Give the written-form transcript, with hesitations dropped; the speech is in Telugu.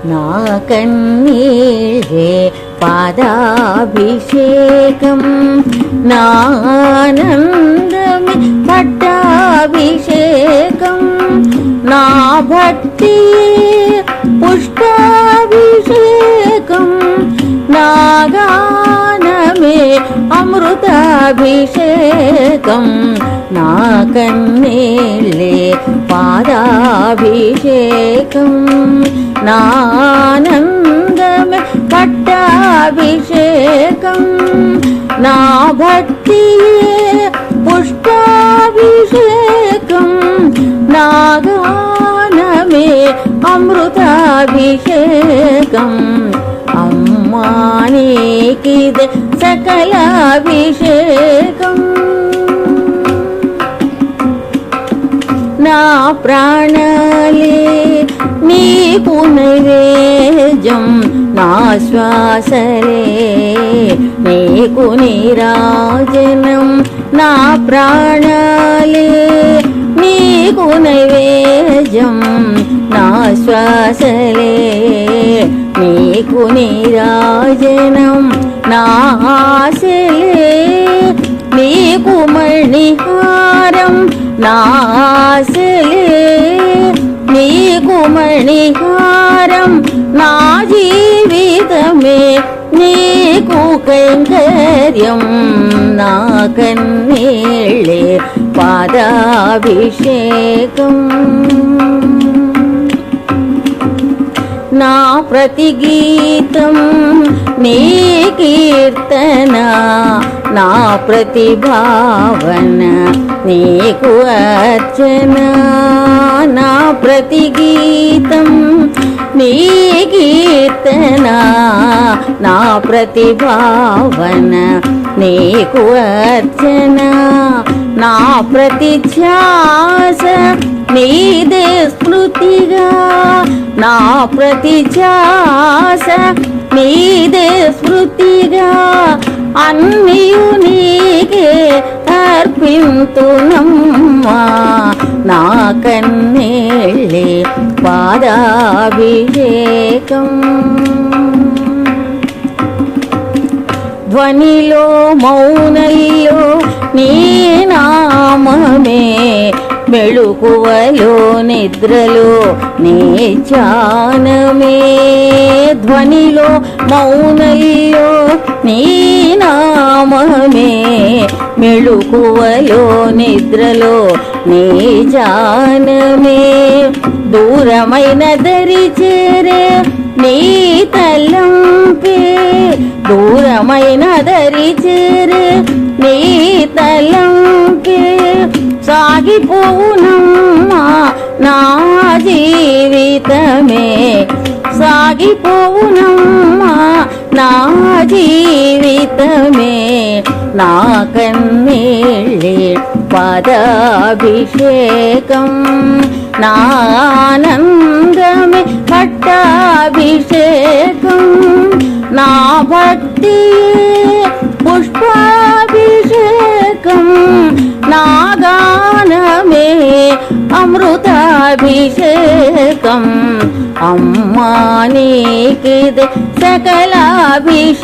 నా కన్నీరే పాదాభిషేకం నా ఆనందమే పట్టాభిషేకం నా భక్తి పుష్పాభిషేకం నా గానమే అమృతాభిషేకం నా కన్నీళ్ళే పాదాభిషేకం నా ఆనందమే పట్టాభిషేకం నా భక్తి పుష్పాభిషేకం నా గానమే అమృతాభిషేకం అమ్మా నీకిదే సకలాభిషేకం నా ప్రాణాలే నీకు నైవేద్యం నా శ్వాసలే నీకు నీరాజనం నా ప్రాణాలే నీకు నైవేద్యం నా శ్వాసలే నీకు నీరాజనం నా ఆశలే నీకు మణిహారం నా ఆశలే నీకు మణిహారం నా జీవితమే నీకు కైంకర్యం నా కన్నీళ్ళే పాదాభిషేకం నా ప్రతి గీతం నీ కీర్తన నా ప్రతి భావన నీకు అర్చన నా ప్రతి గీతం నీ కీర్తన నా ప్రతి భావన నీకు అర్చన నా ప్రతి ధ్యాస నీదే స్మృతిగా నా ప్రతి ధ్యాస నీదే స్మృతిగా అన్నియు నీకే అర్పింతునమ్మా నా కన్నీళ్ళే పాదాభిషేకం ధ్వనిలో మౌనల్లో నీ నామమే మెళుకువలో నిద్రలో నీ ధ్యానమే ధ్వనిలో మౌనల్లో నీ నామమే మెళుకువలో నిద్రలో నీ ధ్యానమే దూరమైన దరి చేరే నీ తలంపే దూరమైన దరి చేరే నీ తలంపే సాగిపోవునమ్మా నా జీవితమే సాగిపోవునమ్మా నా జీవితమే నా కన్నీళ్ళే పాదాభిషేకం నా ఆనందమే పట్టాభిషేకం నా భక్తి పుష్పాభిషేకం నా గానమే అమృతాభిషేకం అమ్మా నీకిదే సకలాభిషేకం